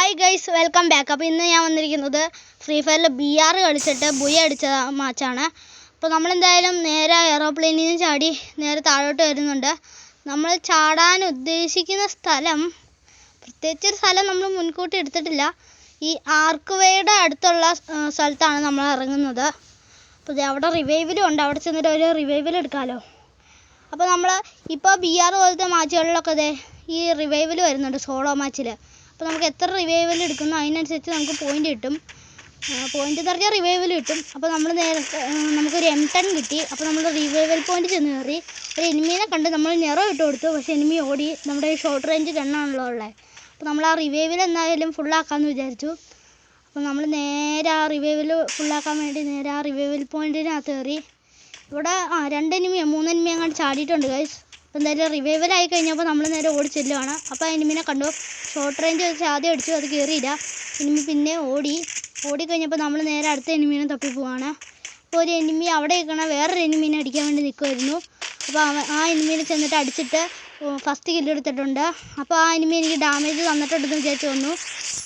Hi guys, welcome back. അപ്പോൾ ഇന്ന് ഞാൻ വന്നിരിക്കുന്നത് ഫ്രീ ഫയറിൽ BR കളിച്ചിട്ട് ബുയ അടിച്ച മാച്ചാണ്. അപ്പോൾ നമ്മളെന്തായാലും നേരെ എയറോപ്ലെയിനിൽ നിന്ന് ചാടി നേരെ താഴോട്ട് വരുന്നുണ്ട്. നമ്മൾ ചാടാൻ ഉദ്ദേശിക്കുന്ന സ്ഥലം, പ്രത്യേകിച്ചൊരു സ്ഥലം നമ്മൾ മുൻകൂട്ടി എടുത്തിട്ടില്ല. ഈ ആർക്ക്വേയുടെ അടുത്തുള്ള സ്ഥലത്താണ് നമ്മൾ ഇറങ്ങുന്നത്. അപ്പോൾ അവിടെ റിവൈവലും ഉണ്ട്, അവിടെ ചെന്നിട്ട് ഒരു റിവൈവൽ എടുക്കാമല്ലോ. അപ്പോൾ നമ്മൾ ഇപ്പോൾ BR പോലത്തെ മാച്ചുകളിലൊക്കെ ഈ റിവൈവൽ വരുന്നുണ്ട് സോളോ മാച്ചിൽ. അപ്പോൾ നമുക്ക് എത്ര റിവൈവൽ എടുക്കുന്നു അതിനനുസരിച്ച് നമുക്ക് പോയിൻ്റ് കിട്ടും. പോയിൻ്റ് എന്ന് പറഞ്ഞാൽ റിവൈവൽ കിട്ടും. അപ്പോൾ നമ്മൾ നമുക്കൊരു M10 കിട്ടി. അപ്പോൾ നമ്മൾ റിവൈവൽ പോയിൻ്റ് ചെന്ന് കയറി ഒരു എനിമീനെ കണ്ട് നമ്മൾ നിറം ഇട്ട് കൊടുത്തു. പക്ഷേ എനിമി ഓടി. നമ്മുടെ ഷോർട്ട് റേഞ്ച് ഗണ്ണാണല്ലോ ഉള്ളത്. അപ്പോൾ നമ്മൾ ആ റിവൈവൽ എന്തായാലും ഫുള്ളാക്കാമെന്ന് വിചാരിച്ചു. അപ്പോൾ നമ്മൾ നേരെ ആ റിവൈവൽ ഫുള്ളാക്കാൻ വേണ്ടി നേരെ ആ റിവൈവൽ പോയിൻറ്റിനകത്ത് കയറി. ഇവിടെ 2 എനിമിയോ 3 എനിമി അങ്ങോട്ട് ചാടിയിട്ടുണ്ട് ഗൈസ്. അപ്പോൾ എന്തായാലും റിവൈവൽ ആയി കഴിഞ്ഞപ്പോൾ നമ്മൾ നേരെ ഓടി ചെല്ലുവാണ്. അപ്പോൾ ആ എനിമിനെ കണ്ടു. ഷോർട്ട് റേഞ്ച് വെച്ച് ആദ്യം അടിച്ചു, അത് കയറിയില്ല. എനിമി പിന്നെ ഓടിക്കഴിഞ്ഞപ്പോൾ നമ്മൾ നേരെ അടുത്ത എനിമീനെ തപ്പി പോവാണ്. അപ്പോൾ ഒരു എനിമി അവിടെ നിൽക്കണ വേറൊരു എനിമീനെ അടിക്കാൻ വേണ്ടി നിൽക്കുമായിരുന്നു. അപ്പോൾ ആ എനിമീനെ ചെന്നിട്ട് അടിച്ചിട്ട് ഫസ്റ്റ് കില്ലെടുത്തിട്ടുണ്ട്. അപ്പോൾ ആ എനിമി എനിക്ക് ഡാമേജ് തന്നിട്ടുണ്ടെന്ന് വിചാരിച്ചു വന്നു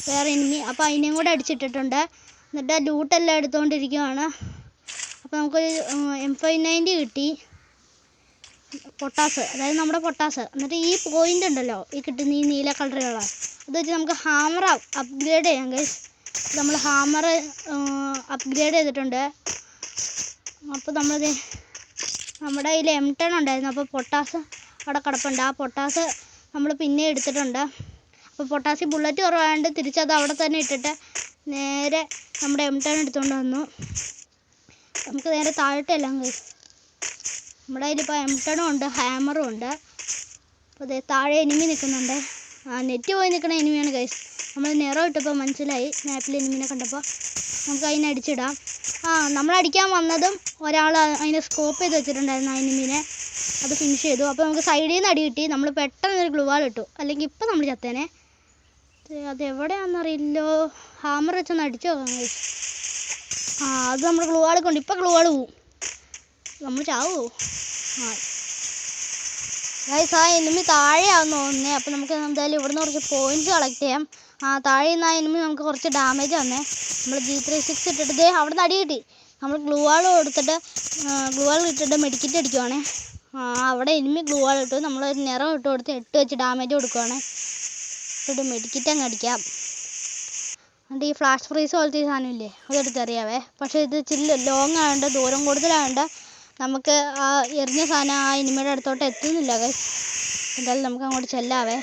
വേറെ എനിമി. അപ്പോൾ അതിനെയും കൂടെ അടിച്ചിട്ടിട്ടുണ്ട്. എന്നിട്ട് ലൂട്ടെല്ലാം എടുത്തുകൊണ്ടിരിക്കുകയാണ്. അപ്പോൾ നമുക്കൊരു M590 കിട്ടി, പൊട്ടാസ്, അതായത് നമ്മുടെ പൊട്ടാസ്. എന്നിട്ട് ഈ പോയിൻ്റ് ഉണ്ടല്ലോ, ഈ കിട്ടുന്ന ഈ നീല കളറുള്ള, അത് വെച്ച് നമുക്ക് ഹാമർ അപ്ഗ്രേഡ് ചെയ്യാം ഗൈസ്. നമ്മൾ ഹാമർ അപ്ഗ്രേഡ് ചെയ്തിട്ടുണ്ട്. അപ്പോൾ നമ്മുടെ കയ്യിൽ M10 ഉണ്ടായിരുന്നു. അപ്പോൾ പൊട്ടാസ് അവിടെ കിടപ്പുണ്ട്. ആ പൊട്ടാസ് നമ്മൾ പിന്നെ എടുത്തിട്ടുണ്ട്. അപ്പോൾ പൊട്ടാസി ബുള്ളറ്റ് കുറവായതുകൊണ്ട് തിരിച്ചത് അവിടെ തന്നെ ഇട്ടിട്ട് നേരെ നമ്മുടെ M10 എടുത്തുകൊണ്ട് വന്നു. നമുക്ക് നേരെ താഴോട്ടെല്ലാം ഗൈസ്. നമ്മുടെ കയ്യിലിപ്പോൾ M10 ഉണ്ട്, ഹാമറും ഉണ്ട്. അപ്പോൾ അതേ താഴെ എനിമി നിൽക്കുന്നുണ്ട്. നെറ്റ് പോയി നിൽക്കുന്ന എനിമിയാണ് ഗൈസ്. നമ്മൾ നിറം ഇട്ടപ്പോൾ മനസ്സിലായി, മാപ്പിൽ എനിമിനെ കണ്ടപ്പോൾ. നമുക്ക് അതിനെ അടിച്ചിടാം. നമ്മൾ അടിക്കാൻ വന്നതും ഒരാൾ അതിനെ സ്കോപ്പ് ചെയ്ത് വെച്ചിട്ടുണ്ടായിരുന്നു ആ എനിമീനെ. അത് ഫിനിഷ് ചെയ്തു. അപ്പോൾ നമുക്ക് സൈഡിൽ നിന്ന് അടി കിട്ടി. നമ്മൾ പെട്ടെന്നൊരു ഗ്ലൂവാൾ ഇട്ടു, അല്ലെങ്കിൽ ഇപ്പം നമ്മൾ ചത്തേനെ. അതെവിടെയാണെന്നറിയില്ലോ. ഹാമർ വെച്ചൊന്ന് അടിച്ചു നോക്കാം ഗൈസ്. അത് നമ്മൾ ഗ്ലൂവാൾ കൊണ്ട് ഇപ്പം ഗ്ലൂവാൾ പോവും, നമ്മൾ ചാവുമോ? ഗൈസ്, ആ എനിമി താഴെയാണെന്ന് തോന്നുന്നത്. അപ്പോൾ നമുക്ക് എന്തായാലും ഇവിടുന്ന് കുറച്ച് പോയിൻറ്റ്സ് കളക്ട് ചെയ്യാം. താഴെ നിന്ന് ആ എനിമി നമുക്ക് കുറച്ച് ഡാമേജ് വന്നേ. നമ്മൾ G36 ഇട്ടിട്ട് അവിടെ നിന്ന് അടി കിട്ടി. നമ്മൾ ഗ്ലൂവാൾ ഇട്ടിട്ട് മെഡിക്കറ്റ് അടിക്കുവാണേ. അവിടെ എനിമി ഗ്ലൂവാൾ ഇട്ടു. നമ്മൾ ഒരു നിറം ഇട്ട് കൊടുത്ത് 8 വെച്ച് ഡാമേജ് കൊടുക്കുവാണേ. ഇട്ടിട്ട് മെഡിക്കറ്റ് അങ്ങ് അടിക്കാം. എന്നിട്ട് ഈ ഫ്ലാഷ് ഫ്രീസ് പോലത്തെ ഈ സാധനമില്ലേ, അതെടുത്തറിയാവേ. പക്ഷേ ഇത് ഇച്ചിരി ലോങ് ആയതുകൊണ്ട്, ദൂരം കൂടുതലായതുകൊണ്ട് നമുക്ക് ആ എറിഞ്ഞ സാധനം ആ എനിമിയുടെ അടുത്തോട്ട് എത്തുന്നില്ല ഗൈസ്. എന്തായാലും നമുക്ക് അങ്ങോട്ട് ചെല്ലാവേ.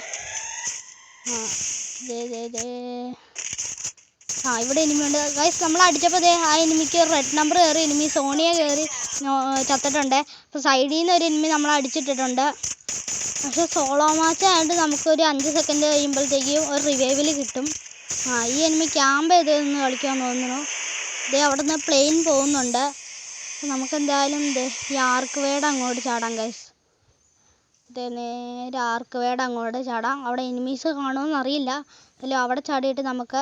ഇവിടെ എനിമിയുണ്ട് ഗൈസ്. നമ്മൾ അടിച്ചപ്പോൾ ആ എനിമിക്ക് റെഡ് നമ്പർ കയറി, എനിമി സോണിയ കയറി ചത്തിട്ടുണ്ട്. അപ്പോൾ സൈഡിൽ നിന്ന് ഒരു എനിമി നമ്മൾ അടിച്ചിട്ടിട്ടുണ്ട്. പക്ഷേ സോളോ മാച്ച് ആയതുകൊണ്ട് നമുക്കൊരു 5 സെക്കൻഡ് കഴിയുമ്പോഴത്തേക്കും ഒരു റിവൈവൽ കിട്ടും. ഈ എനിമി ക്യാമ്പ് ചെയ്ത് നിന്ന് കളിക്കാമെന്ന് തോന്നുന്നു. അവിടെ നിന്ന് പ്ലെയിൻ പോകുന്നുണ്ട്. നമുക്കെന്തായാലും ഈ ആർക്ക്വേയുടെ അങ്ങോട്ട് ചാടാം ഗൈസ്. നേരെ ആർക്ക്വേയുടെ അങ്ങോട്ട് ചാടാം. അവിടെ എനിമീസ് കാണുമെന്ന് അറിയില്ല. അല്ലെങ്കിൽ അവിടെ ചാടിയിട്ട് നമുക്ക്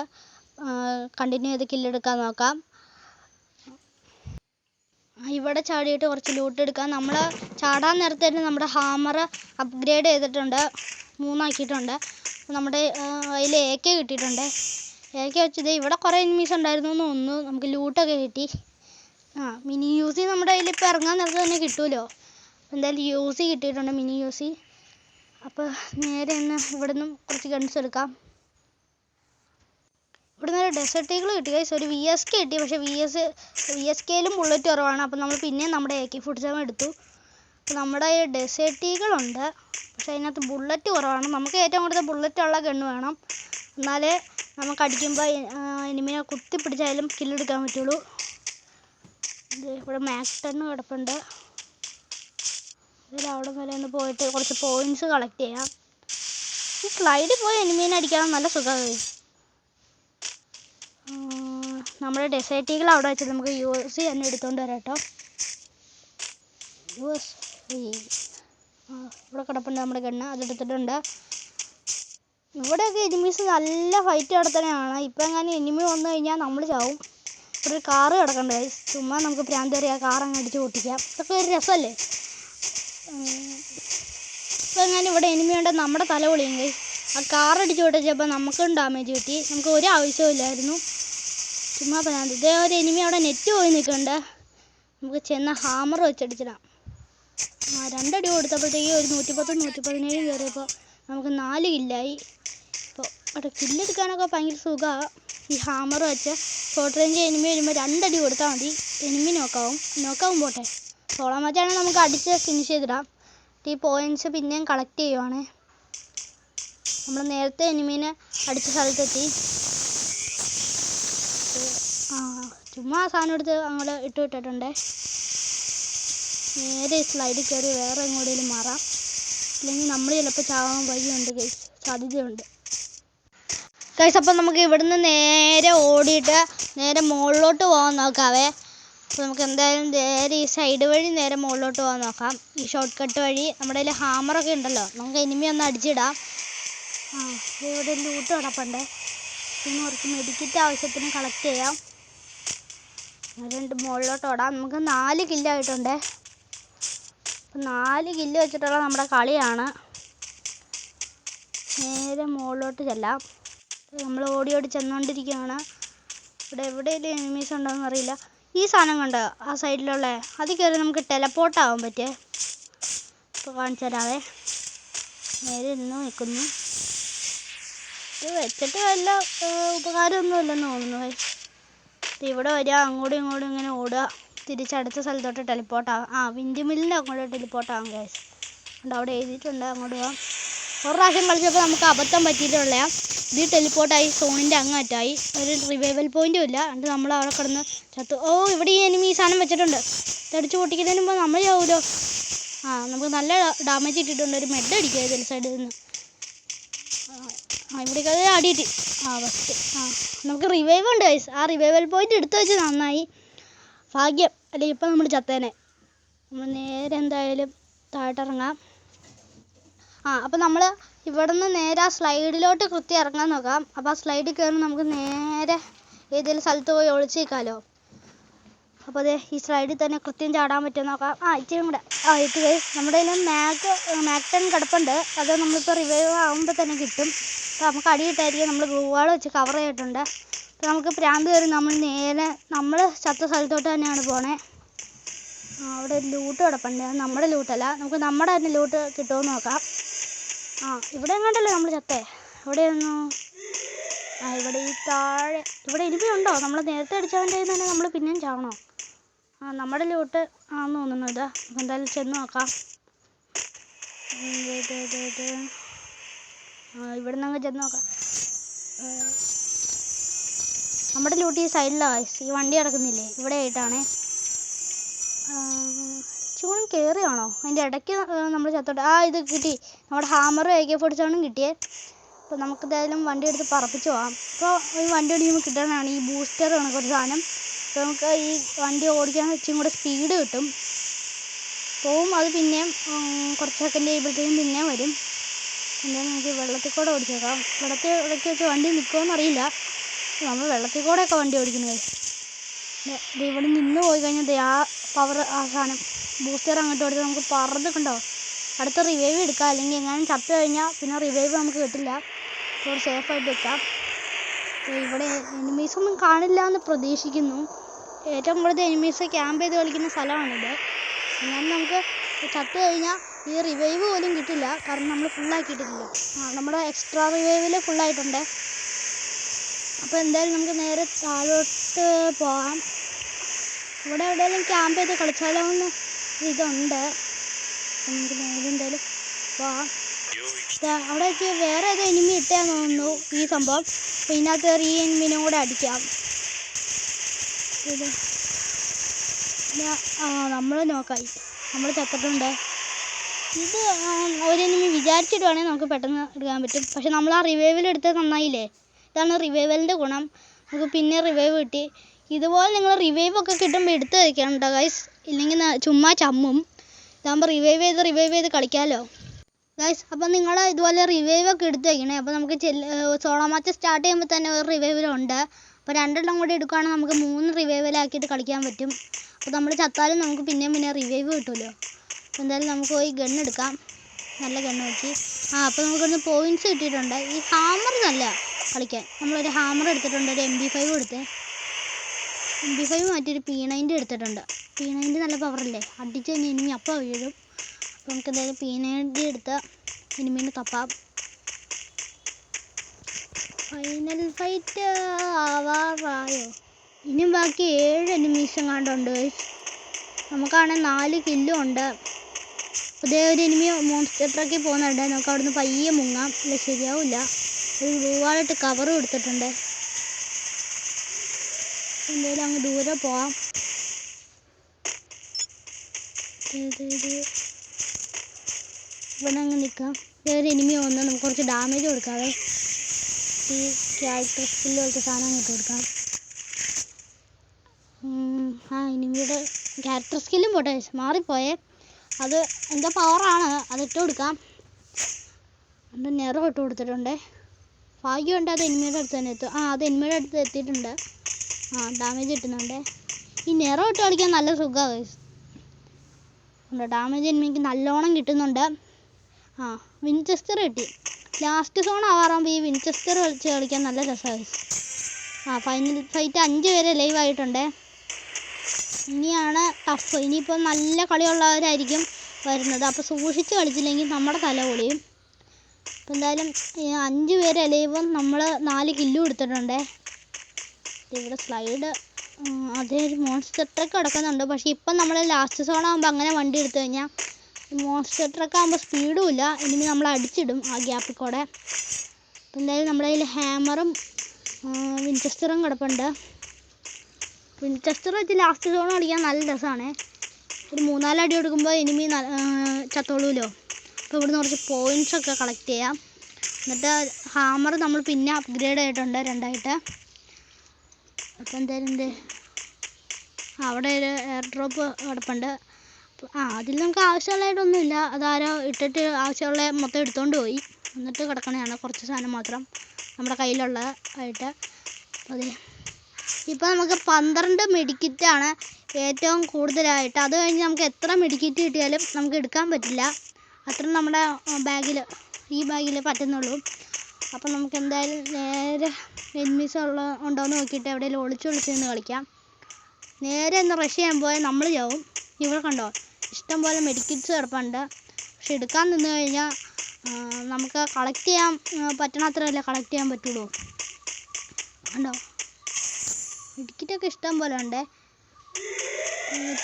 കണ്ടിന്യൂ ചെയ്ത് കില്ലെടുക്കാൻ നോക്കാം. ഇവിടെ ചാടിയിട്ട് കുറച്ച് ലൂട്ട് എടുക്കാം. നമ്മൾ ചാടാൻ നേരത്തെ തന്നെ നമ്മുടെ ഹാമർ അപ്ഗ്രേഡ് ചെയ്തിട്ടുണ്ട്, 3 ആക്കിയിട്ടുണ്ട്. നമ്മുടെ അതിൽ AK കിട്ടിയിട്ടുണ്ട്. AK വെച്ചത് ഇവിടെ കുറേ എനിമീസ് ഉണ്ടായിരുന്നു എന്ന് തോന്നുന്നു. നമുക്ക് ലൂട്ടൊക്കെ കിട്ടി. മിനി UC നമ്മുടെ കയ്യിൽ ഇപ്പോൾ ഇറങ്ങാൻ നേരത്തെ തന്നെ കിട്ടുമല്ലോ. എന്തായാലും UC കിട്ടിയിട്ടുണ്ട്, മിനി UC. അപ്പോൾ നേരെ ഇവിടെ നിന്നും കുറച്ച് ഗൺസ് എടുക്കാം. ഇവിടെ നിന്ന് ഒരു ഡെസേർട്ട് ഈഗിൾ കിട്ടി ഗൈസ്. ഒരു VSK കിട്ടി. പക്ഷേ VSKയിലും ബുള്ളറ്റ് കുറവാണ്. അപ്പോൾ നമ്മൾ പിന്നെയും നമ്മുടെ AK-47 എടുത്തു. അപ്പോൾ നമ്മുടെ ഡെസേർട്ട് ഈഗിളുണ്ട്, പക്ഷേ അതിനകത്ത് ബുള്ളറ്റ് കുറവാണ്. നമുക്ക് ഏറ്റവും കൂടുതൽ ബുള്ളറ്റുള്ള ഗണ്ണ് വേണം, എന്നാലേ നമുക്ക് അടിക്കുമ്പോൾ എനിമിനെ കുത്തിപ്പിടിച്ചാലും കില്ലെടുക്കാൻ പറ്റുള്ളൂ. ഇവിടെ മാക്സ് 10 കിടപ്പുണ്ട്. അവിടെ വരെ ഒന്ന് പോയിട്ട് കുറച്ച് പോയിൻറ്റ്സ് കളക്ട് ചെയ്യാം. ഈ സ്ലൈഡിൽ പോയി എനിമീനെ അടിക്കാൻ നല്ല സുഖമായി. നമ്മുടെ ഡെസേർട്ട് ഈഗിൾ അവിടെ വെച്ചിട്ട് നമുക്ക് USC തന്നെ എടുത്തുകൊണ്ട് വരാം കേട്ടോ. ഇവിടെ കിടപ്പുണ്ട് നമ്മുടെ ഗണ്ണ്, അതെടുത്തിട്ടുണ്ട്. ഇവിടെയൊക്കെ എനിമീസ് നല്ല ഫൈറ്റ് നടത്തണതാണ്. ഇപ്പം എങ്ങനെ എനിമി വന്നു കഴിഞ്ഞാൽ നമ്മൾ ചാവും. ഇവിടെ ഒരു കാറ് കിടക്കണ്ടേ, ചുമ്മാ നമുക്ക് പ്രാന്ത് വരെ ആ കാർ അങ്ങ് അടിച്ച് പൊട്ടിക്കാം. ഇതൊക്കെ ഒരു രസമല്ലേ. ഇപ്പം എങ്ങനെ ഇവിടെ എനിമി ഉണ്ടെങ്കിൽ നമ്മുടെ തല പൊളിയും ഗൈസ്. ആ കാറടിച്ച് പൊട്ടിച്ചപ്പോൾ നമുക്കും ഡാമേജ് കിട്ടി. നമുക്ക് ഒരു ആവശ്യമില്ലായിരുന്നു, ചുമ്മാ പറയാൻ. ഇതേ ഒരു എനിമി അവിടെ നെറ്റ് പോയി നിൽക്കുന്നുണ്ട്. നമുക്ക് ചെന്ന ഹാമർ വെച്ചടിച്ചിടാം. 2 അടി കൊടുത്തപ്പോഴത്തേക്ക് ഒരു 110-117 കയറിയപ്പോൾ നമുക്ക് 4 കില്ലായി. അപ്പോൾ അവിടെ കില്ലെടുക്കാനൊക്കെ ഭയങ്കര സുഖമാണ്. ഈ ഹാമർ വെച്ച് ഷോർട്ട് റേഞ്ച് എനിമി വരുമ്പോൾ 2 അടി കൊടുത്താൽ മതി, എനിമി നോക്കാവും പോട്ടെ. സോളോ മാച്ചാണെങ്കിൽ നമുക്ക് അടിച്ച് ഫിനിഷ് ചെയ്തിടാം. ഈ പോയിൻറ്റ്സ് പിന്നെയും കളക്ട് ചെയ്യുവാണ്. നമ്മൾ നേരത്തെ എനിമീനെ അടിച്ച സ്ഥലത്തെത്തി. ചുമ്മാ സാധനം എടുത്ത് അങ്ങോട്ട് ഇട്ടിട്ടുണ്ട്. നേരെ സ്ലൈഡിൽ കയറി വേറെ എങ്ങോട്ടേലും മാറാം, അല്ലെങ്കിൽ നമ്മൾ ചിലപ്പോൾ ചാവാൻ വഴിയുണ്ട് ഗൈസ്, സാധ്യതയുണ്ട് ഗൈസ്. അപ്പം നമുക്ക് ഇവിടുന്ന് നേരെ ഓടിയിട്ട് നേരെ മുകളിലോട്ട് പോകാൻ നോക്കാവേ. അപ്പോൾ നമുക്ക് എന്തായാലും നേരെ ഈ സൈഡ് വഴി നേരെ മുകളിലോട്ട് പോകാൻ നോക്കാം. ഈ ഷോർട്ട് കട്ട് വഴി നമ്മുടെ കയ്യിൽ ഹാമറൊക്കെ ഉണ്ടല്ലോ, നമുക്ക് എനിമി ഒന്ന് അടിച്ചിടാം. ഇവിടെ ലൂട്ട് കിടപ്പുണ്ട്, പിന്നെ കുറച്ച് മെഡിക്കറ്റ് ആവശ്യത്തിന് കളക്ട് ചെയ്യാം. 2 മുകളിലോട്ട് ഓടാം. നമുക്ക് 4 കില്ലായിട്ടുണ്ട്. 4 കില്ല് വെച്ചിട്ടുള്ള നമ്മുടെ കളിയാണ്. നേരെ മുകളിലോട്ട് ചെല്ലാം. നമ്മൾ ഓടി ചെന്നുകൊണ്ടിരിക്കുകയാണ്. ഇവിടെ എവിടെയെങ്കിലും എനിമീസ് ഉണ്ടോയെന്ന് അറിയില്ല. ഈ സാധനം കണ്ടോ ആ സൈഡിലുള്ള, അത് കയറി നമുക്ക് ടെലപ്പോർട്ട് ആവാൻ പറ്റേ. ഇപ്പോൾ കാണിച്ചു തരാവേ. നേരെ ഇരുന്ന് നിൽക്കുന്നു. ഇത് വെച്ചിട്ട് വല്ല ഉപകാരമൊന്നുമില്ലെന്ന് തോന്നുന്നു. ഇവിടെ വരിക, അങ്ങോട്ടും ഇങ്ങോട്ടും ഇങ്ങനെ ഓടുക, തിരിച്ചടുത്ത സ്ഥലത്തോട്ട് ടെലിപ്പോർട്ടാവാം. വിൻഡ് മില്ലിൻ്റെ അങ്ങോട്ട് ടെലിപ്പോർട്ടാവാം ഗൈസ്. അവിടെ എഴുതിയിട്ടുണ്ട്, അങ്ങോട്ട് പോകാം. ഒരു പ്രാവശ്യം കളിച്ചപ്പോൾ നമുക്ക് അബദ്ധം പറ്റിയിട്ടുള്ള ഇത് ടെലിപ്പോർട്ടായി സോണിൻ്റെ അങ്ങറ്റായി. ഒരു റിവൈവൽ പോയിൻറ്റും ഇല്ല. എന്നിട്ട് നമ്മൾ അവിടെ കിടന്ന് ചത്തു. ഇവിടെ ഈ എനിമി സാധനം വെച്ചിട്ടുണ്ട്, തടിച്ച് പൊട്ടിക്കുന്നതിന് മുമ്പ് നമ്മൾ ചാവുമല്ലോ. നമുക്ക് നല്ല ഡാമേജ് ഇട്ടിട്ടുണ്ട്. ഒരു മെഡ് അടിക്കുക ഇതിൽ സൈഡിൽ നിന്ന്. ഇവിടേക്ക് അത് അടി കിട്ടി. ഫസ്റ്റ് നമുക്ക് റിവൈവ് ഉണ്ട് ഗൈസ്. ആ റിവൈവൽ പോയിന്റ് എടുത്തു വെച്ച് നന്നായി, ഭാഗ്യം. അല്ലെങ്കിൽ ഇപ്പം നമ്മൾ ചത്തേനെ. നമ്മൾ നേരെ എന്തായാലും താഴോട്ടിറങ്ങാം. അപ്പം നമ്മൾ ഇവിടെ നിന്ന് നേരെ ആ സ്ലൈഡിലോട്ട് കൃത്യം ഇറങ്ങാൻ നോക്കാം. അപ്പോൾ ആ സ്ലൈഡിൽ കയറി നമുക്ക് നേരെ ഏതെങ്കിലും സ്ഥലത്ത് പോയി ഒളിച്ച് നിൽക്കാമല്ലോ. അപ്പോൾ അതെ ഈ സ്ലൈഡിൽ തന്നെ കൃത്യം ചാടാൻ പറ്റുമോ നോക്കാം. ഇച്ചിരി കൂടെ ഇത് ഗൈസ്. നമ്മുടെ കയ്യിൽ മാക് 10 കിടപ്പുണ്ട്. അത് നമ്മളിപ്പോൾ റിവൈവ് ആകുമ്പോൾ തന്നെ കിട്ടും. അപ്പോൾ നമുക്ക് അടിയിട്ടായിരിക്കും. നമ്മൾ ഗ്ലൂ വാൾ വെച്ച് കവർ ചെയ്തിട്ടുണ്ട്. അപ്പോൾ നമുക്ക് പ്രാന്ത് കയറി നമ്മൾ നേരെ നമ്മൾ ചത്ത സ്ഥലത്തോട്ട് തന്നെയാണ് പോണേ. അവിടെ ലൂട്ട് കിടപ്പുണ്ട്, നമ്മുടെ ലൂട്ടല്ല. നമുക്ക് നമ്മുടെ തന്നെ ലൂട്ട് കിട്ടുമെന്ന് നോക്കാം. ഇവിടെ എങ്ങോട്ടല്ലേ നമ്മൾ ചത്തേ? എവിടെയായിരുന്നു? ഇവിടെ ഈ താഴെ. ഇവിടെ എനിമി ഉണ്ടോ? നമ്മൾ നേരത്തെ അടിച്ചവൻ്റെ കയ്യിൽ തന്നെ നമ്മൾ പിന്നെയും ചാവണോ? നമ്മുടെ ലൂട്ട് ആണെന്ന് തോന്നുന്നു. ഇത് എന്തായാലും ചെന്ന് നോക്കാം. ഇവിടെ നിന്ന് അങ്ങ് ചെന്ന് നോക്കാം. നമ്മുടെ ലൂട്ട് ഈ സൈഡിലാണ്. ഈ വണ്ടി കിടക്കുന്നില്ലേ, ഇവിടെ ആയിട്ടാണേ. ചൂടും കയറിയാണോ അതിൻ്റെ ഇടയ്ക്ക് നമ്മൾ ചത്തോട്ട്. ഇത് കിട്ടി, നമ്മുടെ ഹാമറും AK-47 കിട്ടിയേ. അപ്പോൾ നമുക്ക് എന്തായാലും വണ്ടി എടുത്ത് പറപ്പിച്ച് പോകാം. അപ്പോൾ ഈ വണ്ടി ഓടിക്കുമ്പോൾ കിട്ടാനാണ് ഈ ബൂസ്റ്റർ കണക്കൊരു സാധനം. അപ്പോൾ നമുക്ക് ഈ വണ്ടി ഓടിക്കാൻ ഇച്ചിരി കൂടെ സ്പീഡ് കിട്ടും. പോവും അത് പിന്നെയും കുറച്ച് സെക്കൻഡ് കഴിയുമ്പോഴത്തേക്കും പിന്നെയും വരും. എന്തായാലും നമുക്ക് വെള്ളത്തിൽ കൂടെ ഓടിച്ച് നോക്കാം. വെള്ളത്തിൽ ഇടയ്ക്ക് വെച്ച് വണ്ടി നിൽക്കുമോയെന്ന് അറിയില്ല. നമ്മൾ വെള്ളത്തിൽ കൂടെയൊക്കെ വണ്ടി ഓടിക്കുന്നത്. ഇവിടെ നിന്ന് പോയി കഴിഞ്ഞാൽ ആ പവർ സാധനം ബൂസ്റ്റർ അങ്ങോട്ട് ഓടിച്ചാൽ നമുക്ക് പറന്നിട്ടുണ്ടോ. അടുത്ത റിവൈവ് എടുക്കാം, അല്ലെങ്കിൽ എങ്ങാനും ചത്തു കഴിഞ്ഞാൽ പിന്നെ റിവൈവ് നമുക്ക് കിട്ടില്ല. അപ്പോൾ സേഫായിട്ട് വെക്കാം. ഇവിടെ എനിമീസൊന്നും കാണില്ല എന്ന് പ്രതീക്ഷിക്കുന്നു. ഏറ്റവും കൂടുതൽ എനിമീസ് ക്യാമ്പ് ചെയ്ത് കളിക്കുന്ന സ്ഥലമാണിത്. എന്നാലും നമുക്ക് ചത്തു കഴിഞ്ഞാൽ ഈ റിവൈവ് പോലും കിട്ടില്ല, കാരണം നമ്മൾ ഫുള്ളാക്കിയിട്ടില്ല. നമ്മുടെ എക്സ്ട്രാ റിവൈവിൽ ഫുള്ളായിട്ടുണ്ട്. അപ്പോൾ എന്തായാലും നമുക്ക് നേരെ താഴോട്ട് പോകാം. ഇവിടെ എവിടെയെങ്കിലും ക്യാമ്പ് ചെയ്ത് കളിച്ചാലോ എന്ന് ഇതുണ്ട്. നമുക്ക് നേരെ എന്തായാലും പോകാം. അവിടേക്ക് വേറെ ഏതോ എനിമി ഇട്ടാന്ന് തോന്നുന്നു ഈ സംഭവം. അപ്പോൾ ഇതിനകത്ത് കയറി ഈ എനിമീനും കൂടെ അടിക്കാം. ഇത് നമ്മൾ നോക്കായി, നമ്മൾ ചത്തിട്ടുണ്ട്. ഇത് ഒരു എനിമി വിചാരിച്ചിടുവാണെങ്കിൽ നമുക്ക് പെട്ടെന്ന് എടുക്കാൻ പറ്റും. പക്ഷെ നമ്മൾ ആ റിവൈവൽ എടുത്തത് നന്നായില്ലേ. ഇതാണ് റിവൈവലിൻ്റെ ഗുണം. നമുക്ക് പിന്നെ റിവൈവ് കിട്ടി. ഇതുപോലെ നിങ്ങൾ റിവൈവ് ഒക്കെ കിട്ടുമ്പോൾ എടുത്ത് വയ്ക്കണം കേട്ടോ ഗൈസ്, ഇല്ലെങ്കിൽ ചുമ്മാ ചമ്മും. ഇതാകുമ്പോൾ റിവൈവ് ചെയ്ത് കളിക്കാമല്ലോ ഗൈസ്. അപ്പോൾ നിങ്ങൾ ഇതുപോലെ റിവൈവ് ഒക്കെ എടുത്ത് വയ്ക്കണേ. അപ്പോൾ നമുക്ക് സോളോ മാച്ച് സ്റ്റാർട്ട് ചെയ്യുമ്പോൾ തന്നെ ഒരു റിവൈവലുണ്ട്. അപ്പോൾ 2 എണ്ണം കൂടി എടുക്കുകയാണെങ്കിൽ നമുക്ക് 3 റിവൈവലാക്കിയിട്ട് കളിക്കാൻ പറ്റും. അപ്പോൾ നമ്മൾ ചത്താലും നമുക്ക് പിന്നെ റിവൈവ് കിട്ടുമല്ലോ. അപ്പോൾ എന്തായാലും നമുക്ക് പോയി ഗണ്ണെടുക്കാം. നല്ല ഗണ്ണ് വെച്ച് അപ്പോൾ നമുക്കൊന്ന് പോയിന്റ്സ് കിട്ടിയിട്ടുണ്ട്. ഈ ഹാമർ നല്ല കളിക്കാൻ. നമ്മളൊരു ഹാമർ എടുത്തിട്ടുണ്ട്, ഒരു MP5 എടുത്ത്. MP5 മാറ്റി ഒരു P90 എടുത്തിട്ടുണ്ട്. P90 നല്ല പവറല്ലേ, അടിച്ച് കഴിഞ്ഞാൽ എനിമി അപ്പം വീഴും. അപ്പോൾ നമുക്ക് എന്തായാലും P90 എടുത്ത് എനിമീനെ തപ്പാം. Final fight ആവാറായോ? ഇനിയും ബാക്കി 7 എനിമീസ് എങ്ങാണ്ടുണ്ട്. നമുക്കാണെങ്കിൽ 4 കില്ലും ഉണ്ട്. അതേ ഒരു എനിമി മോൺസ്റ്റർ ട്രക്കിൽ പോകുന്നുണ്ട്. നമുക്ക് അവിടുന്ന് പയ്യെ മുങ്ങാം. ഇല്ല ശരിയാവില്ല. ഒരു ബ്ലൂവാളിട്ട് കവറും എടുത്തിട്ടുണ്ട്. എന്തായാലും അങ്ങ് ദൂരെ പോവാം. ഇവിടെ അങ്ങ് നിൽക്കാം. വേറെ എനിമി വന്ന് നമുക്ക് കുറച്ച് ഡാമേജ് കൊടുക്കാതെ ഈ ക്യാരക്ടർ സ്കില്ല് പോലത്തെ സാധനം ഇട്ട് കൊടുക്കാം. എനിമിയുടെ ക്യാരക്ടർ സ്കില്ലും പോട്ടെ, മാറിപ്പോയേ. അത് എന്താ പവറാണ്, അതിട്ട് കൊടുക്കാം. എൻ്റെ നിറം ഇട്ട് കൊടുത്തിട്ടുണ്ട്. ഭാഗ്യമുണ്ട് അത് എനിമിയുടെ അടുത്ത് തന്നെ എത്തും. അത് എനിമിയുടെ അടുത്ത് എത്തിയിട്ടുണ്ട്. ഡാമേജ് കിട്ടുന്നുണ്ട്. ഈ നിറം ഇട്ട് കളിക്കാൻ നല്ല സുഖമാണ്. ഡാമേജ് എനിമിക്ക് നല്ലോണം കിട്ടുന്നുണ്ട്. വിൻചെസ്റ്റർ കിട്ടി. ലാസ്റ്റ് സോൺ ആവാറാകുമ്പോൾ ഈ വിൻചെസ്റ്റർ കളിക്കാൻ നല്ല രസമായി. ഫൈനൽ ഫൈറ്റ് 5 പേര് ലൈവ് ആയിട്ടുണ്ട്. ഇനിയാണ് ടഫ്. ഇനിയിപ്പോൾ നല്ല കളിയുള്ളവരായിരിക്കും വരുന്നത്. അപ്പോൾ സൂക്ഷിച്ച് കളിച്ചില്ലെങ്കിൽ നമ്മുടെ തല പൊളിയും. അപ്പോൾ എന്തായാലും 5 പേര് ലൈവും നമ്മൾ 4 കില്ലും എടുത്തിട്ടുണ്ട്. ഇവിടെ സ്ലൈഡ് അതേ ഒരു മോൺസ്റ്റർ ട്രക്ക് കിടക്കുന്നുണ്ട്. പക്ഷേ ഇപ്പം നമ്മൾ ലാസ്റ്റ് സോൺ ആകുമ്പോൾ അങ്ങനെ വണ്ടി എടുത്തു കഴിഞ്ഞാൽ മോൺസ്റ്റർ ട്രക്ക് ആകുമ്പോൾ സ്പീഡും ഇല്ല. ഇനി നമ്മൾ അടിച്ചിടും ആ ഗ്യാപ്പിൽ കൂടെ. അപ്പോൾ എന്തായാലും നമ്മുടെ കയ്യിൽ ഹാമറും വിൻചെസ്റ്ററും കിടപ്പുണ്ട്. വിൻചെസ്റ്റർ വെച്ച് ലാസ്റ്റ് സോൺ കളിക്കാൻ നല്ല രസമാണ്. ഒരു 3-4 അടി കൊടുക്കുമ്പോൾ എനിമി ചത്തോളൂല്ലോ. അപ്പോൾ ഇവിടുന്ന് കുറച്ച് പോയിൻറ്റ്സൊക്കെ കളക്ട് ചെയ്യാം. എന്നിട്ട് ഹാമർ നമ്മൾ പിന്നെ അപ്ഗ്രേഡ് ആയിട്ടുണ്ട് 2 ആയിട്ട്. അപ്പോൾ എന്തായാലും അവിടെ ഒരു എയർ ഡ്രോപ്പ് കിടപ്പുണ്ട്. അതിൽ നമുക്ക് ആവശ്യമുള്ളതായിട്ടൊന്നുമില്ല. അതാരോ ഇട്ടിട്ട് ആവശ്യമുള്ള മൊത്തം എടുത്തുകൊണ്ട് പോയി. എന്നിട്ട് കിടക്കണതാണ് കുറച്ച് സാധനം മാത്രം നമ്മുടെ കയ്യിലുള്ള ആയിട്ട്. അതെ, ഇപ്പോൾ നമുക്ക് 12 മെഡിക്കിറ്റാണ് ഏറ്റവും കൂടുതലായിട്ട്. അത് കഴിഞ്ഞ് നമുക്ക് എത്ര മെഡിക്കിറ്റ് കിട്ടിയാലും നമുക്ക് എടുക്കാൻ പറ്റില്ല. അത്ര നമ്മുടെ ഈ ബാഗിൽ പറ്റുന്നുള്ളൂ. അപ്പോൾ നമുക്ക് എന്തായാലും നേരെ എനിമീസ് ഉണ്ടോയെന്ന് നോക്കിയിട്ട് എവിടെയെങ്കിലും ഒളിച്ച് നിന്ന് കളിക്കാം. നേരെ ഒന്ന് റഷ് ചെയ്യാൻ പോയാൽ നമ്മൾ ചാവും. ഇവിടെ കണ്ടോ, ഇഷ്ടംപോലെ മെഡിക്കിറ്റ്സ് കിടപ്പുണ്ട്. പക്ഷെ എടുക്കാൻ നിന്ന് കഴിഞ്ഞാൽ നമുക്ക് കളക്ട് ചെയ്യാൻ പറ്റണത്രയല്ലേ കളക്ട് ചെയ്യാൻ പറ്റുള്ളൂ. കണ്ടോ, മെഡിക്കിറ്റൊക്കെ ഇഷ്ടം പോലെ ഉണ്ട്.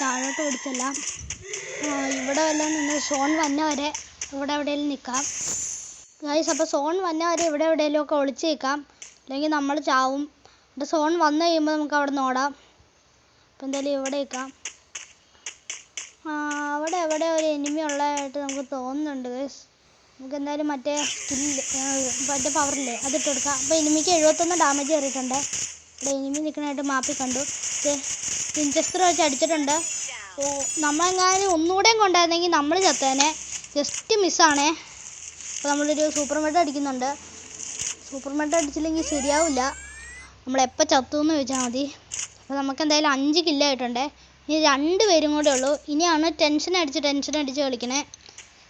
താഴോട്ട് ഓടിച്ചല്ല. ഇവിടെ വല്ലതും നിന്ന് സോൺ വന്ന വരെ ഇവിടെ എവിടെയെങ്കിലും നിൽക്കാം ഗൈസ്. അപ്പോൾ സോൺ വന്ന വരെ ഇവിടെ എവിടെയെങ്കിലും ഒക്കെ ഒളിച്ച് നിൽക്കാം, അല്ലെങ്കിൽ നമ്മൾ ചാവും. എന്നിട്ട് സോൺ വന്നു കഴിയുമ്പോൾ നമുക്ക് അവിടെ നിന്ന് ഓടാം. അപ്പോൾ എന്തായാലും ഇവിടെ നിൽക്കാം. അവിടെ എവിടെ ഒരു എനിമി ഉള്ളതായിട്ട് നമുക്ക് തോന്നുന്നുണ്ട് ഗൈസ്. നമുക്ക് എന്തായാലും മറ്റേ പവറില്ലേ അതിട്ട് കൊടുക്കാം. അപ്പോൾ എനിമിക്ക് 71 ഡാമേജ് കയറിയിട്ടുണ്ട്. ഇവിടെ എനിമി നിൽക്കുന്നതായിട്ട് മാപ്പിൽ കണ്ടു. വിൻചെസ്റ്റർ വെച്ച് അടിച്ചിട്ടുണ്ട്. നമ്മളെങ്ങാനും ഒന്നുകൂടെയും കൊണ്ടായിരുന്നെങ്കിൽ നമ്മൾ ചത്തേനെ. ജസ്റ്റ് മിസ്സാണേ. അപ്പോൾ നമ്മളൊരു സൂപ്പർ മെഡ് അടിക്കുന്നുണ്ട്. സൂപ്പർ മെഡ് അടിച്ചില്ലെങ്കിൽ ശരിയാവില്ല. നമ്മളെപ്പോൾ ചത്തു എന്ന് ചോദിച്ചാൽ മതി. അപ്പോൾ നമുക്ക് എന്തായാലും 5 കില്ലായിട്ടുണ്ട്. ഇനി 2 പേരും കൂടെ ഉള്ളൂ. ഇനിയാണ് ടെൻഷൻ അടിച്ച് കളിക്കണേ.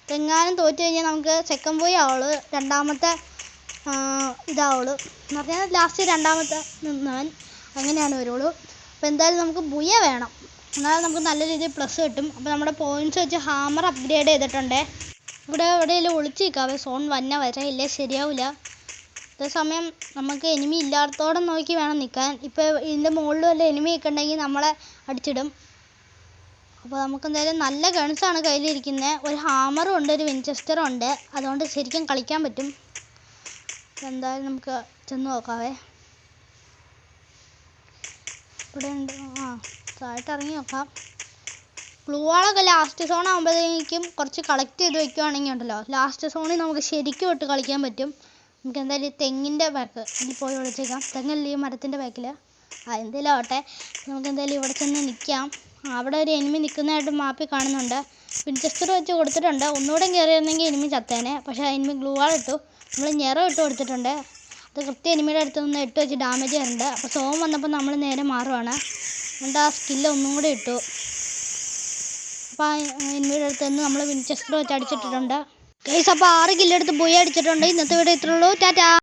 അപ്പോൾ എങ്ങാനും തോറ്റു കഴിഞ്ഞാൽ നമുക്ക് സെക്കൻഡ് പോയി ആവുള്ളൂ. രണ്ടാമത്തെ ഇതാവുള്ളൂ എന്ന് പറഞ്ഞാൽ ലാസ്റ്റ് രണ്ടാമത്തെ നിന്നവൻ അങ്ങനെയാണ് വരുള്ളൂ. അപ്പോൾ എന്തായാലും നമുക്ക് ബുയ വേണം, എന്നാലും നമുക്ക് നല്ല രീതിയിൽ പ്ലസ് കിട്ടും. അപ്പോൾ നമ്മുടെ പോയിൻറ്റ്സ് വെച്ച് ഹാമർ അപ്ഗ്രേഡ് ചെയ്തിട്ടുണ്ട്. ഇവിടെ എവിടെയെങ്കിലും ഒളിച്ച് നിൽക്കാവേ, സോൺ വന്ന വരെ, ഇല്ലേ ശരിയാവില്ല. അതേസമയം നമുക്ക് എനിമി ഇല്ലാത്തത്തോടെ നോക്കി വേണം നിൽക്കാൻ. ഇപ്പോൾ ഇതിൻ്റെ മുകളിൽ വല്ല എനിമി നിൽക്കണമെങ്കിൽ നമ്മളെ അടിച്ചിടും. അപ്പോൾ നമുക്ക് എന്തായാലും നല്ല ഗൺസാണ് കയ്യിലിരിക്കുന്നത്. ഒരു ഹാമറും ഉണ്ട്, ഒരു വിൻചെസ്റ്ററും ഉണ്ട്. അതുകൊണ്ട് ശരിക്കും കളിക്കാൻ പറ്റും. എന്തായാലും നമുക്ക് ചെന്ന് നോക്കാവേ. ഇവിടെ ഉണ്ട്. താഴോട്ട് ഇറങ്ങി നോക്കാം. ഗ്ലൂവാളൊക്കെ ലാസ്റ്റ് സോൺ ആകുമ്പോഴത്തേക്കും കുറച്ച് കളക്ട് ചെയ്ത് വെക്കുകയാണെങ്കിൽ ഉണ്ടല്ലോ, ലാസ്റ്റ് സോണിൽ നമുക്ക് ശരിക്കും ഇട്ട് കളിക്കാൻ പറ്റും. നമുക്ക് എന്തായാലും ഈ തെങ്ങിൻ്റെ ബാക്ക് ഇതിൽ പോയി വിളിച്ചേക്കാം. തെങ്ങല്ല, ഈ മരത്തിൻ്റെ ബാക്കിൽ എന്തെങ്കിലും ആവട്ടെ. നമുക്ക് എന്തായാലും ഇവിടെ ചെന്ന് നിൽക്കാം. അവിടെ ഒരു എനിമി നിൽക്കുന്നതായിട്ട് മാപ്പിൽ കാണുന്നുണ്ട്. വിൻചെസ്റ്റർ വെച്ച് കൊടുത്തിട്ടുണ്ട്. ഒന്നുകൂടെ കയറിയിരുന്നെങ്കിൽ എനിമി ചത്തേനെ. പക്ഷേ എനിമി ഗ്ലൂവാൾ ഇട്ടു. നമ്മൾ ഞെറം ഇട്ട് കൊടുത്തിട്ടുണ്ട്. അത് കൃത്യം എനിമിയുടെ അടുത്ത് നിന്ന് 8 വെച്ച് ഡാമേജ് വരുന്നുണ്ട്. അപ്പോൾ സോം വന്നപ്പോൾ നമ്മൾ നേരെ മാറുവാണ്. എന്നിട്ട് ആ സ്കില്ല് ഒന്നും കൂടെ ഇട്ടു. അപ്പോൾ ആ എനിമിയുടെ അടുത്ത് നിന്ന് നമ്മൾ വിൻചെസ്റ്റർ വെച്ച് അടിച്ചിട്ടിട്ടുണ്ട്. ഗൈസ് അപ്പോൾ 6 കില്ലെടുത്ത് ബുയ അടിച്ചിട്ടുണ്ട്. ഇന്നത്തെ വീഡിയോ ഇത്രയുള്ളൂ. ടാറ്റാ.